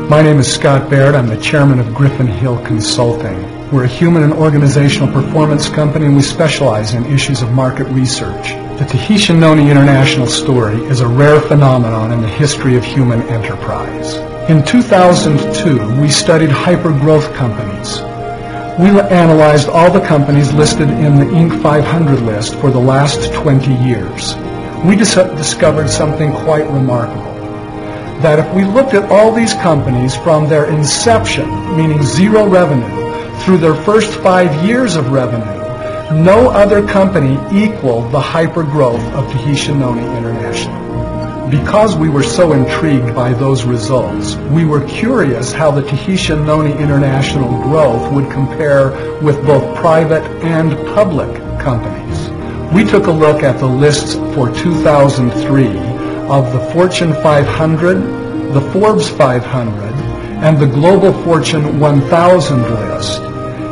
My name is Scott Baird. I'm the chairman of Griffin-Hill Consulting. We're a human and organizational performance company, and we specialize in issues of market research. The Tahitian Noni International story is a rare phenomenon in the history of human enterprise. In 2002, we studied hyper-growth companies. We analyzed all the companies listed in the Inc. 500 list for the last 20 years. We discovered something quite remarkable. That if we looked at all these companies from their inception, meaning zero revenue, through their first 5 years of revenue, no other company equaled the hyper-growth of Tahitian Noni International. Because we were so intrigued by those results, we were curious how the Tahitian Noni International growth would compare with both private and public companies. We took a look at the lists for 2003 of the Fortune 500, the Forbes 500, and the Global Fortune 1000 list,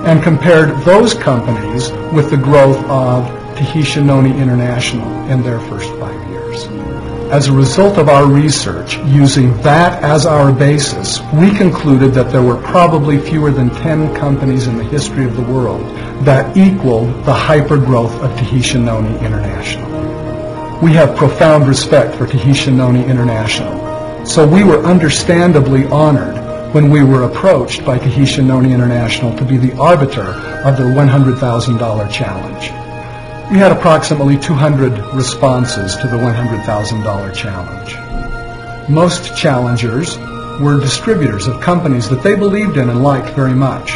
and compared those companies with the growth of Tahitian Noni International in their first 5 years. As a result of our research, using that as our basis, we concluded that there were probably fewer than 10 companies in the history of the world that equaled the hyper-growth of Tahitian Noni International. We have profound respect for Tahitian Noni International, so we were understandably honored when we were approached by Tahitian Noni International to be the arbiter of their $100,000 challenge. We had approximately 200 responses to the $100,000 challenge. Most challengers were distributors of companies that they believed in and liked very much.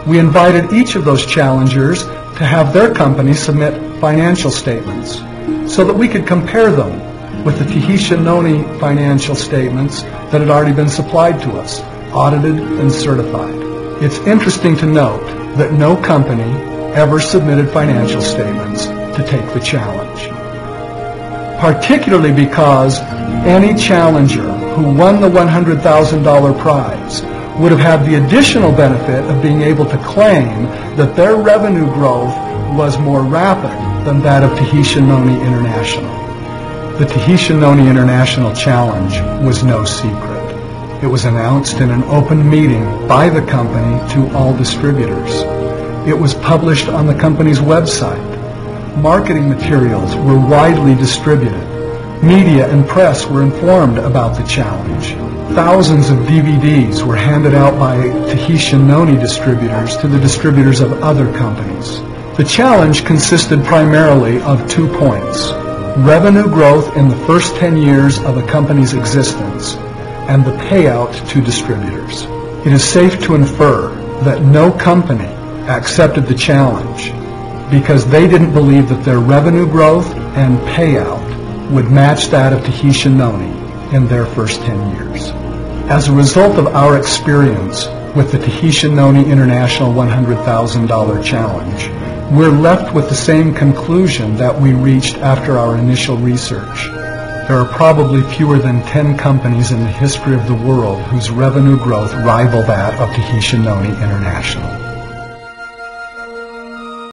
We invited each of those challengers to have their company submit financial statements so that we could compare them with the Tahitian Noni financial statements that had already been supplied to us, audited and certified. It's interesting to note that no company ever submitted financial statements to take the challenge. Particularly because any challenger who won the $100,000 prize would have had the additional benefit of being able to claim that their revenue growth was more rapid than that of Tahitian Noni International. The Tahitian Noni International Challenge was no secret. It was announced in an open meeting by the company to all distributors. It was published on the company's website. Marketing materials were widely distributed. Media and press were informed about the challenge. Thousands of DVDs were handed out by Tahitian Noni distributors to the distributors of other companies. The challenge consisted primarily of 2 points: revenue growth in the first 10 years of a company's existence and the payout to distributors. It is safe to infer that no company accepted the challenge because they didn't believe that their revenue growth and payout would match that of Tahitian Noni in their first 10 years. As a result of our experience with the Tahitian Noni International $100,000 challenge, we're left with the same conclusion that we reached after our initial research. There are probably fewer than 10 companies in the history of the world whose revenue growth rival that of Tahitian Noni International.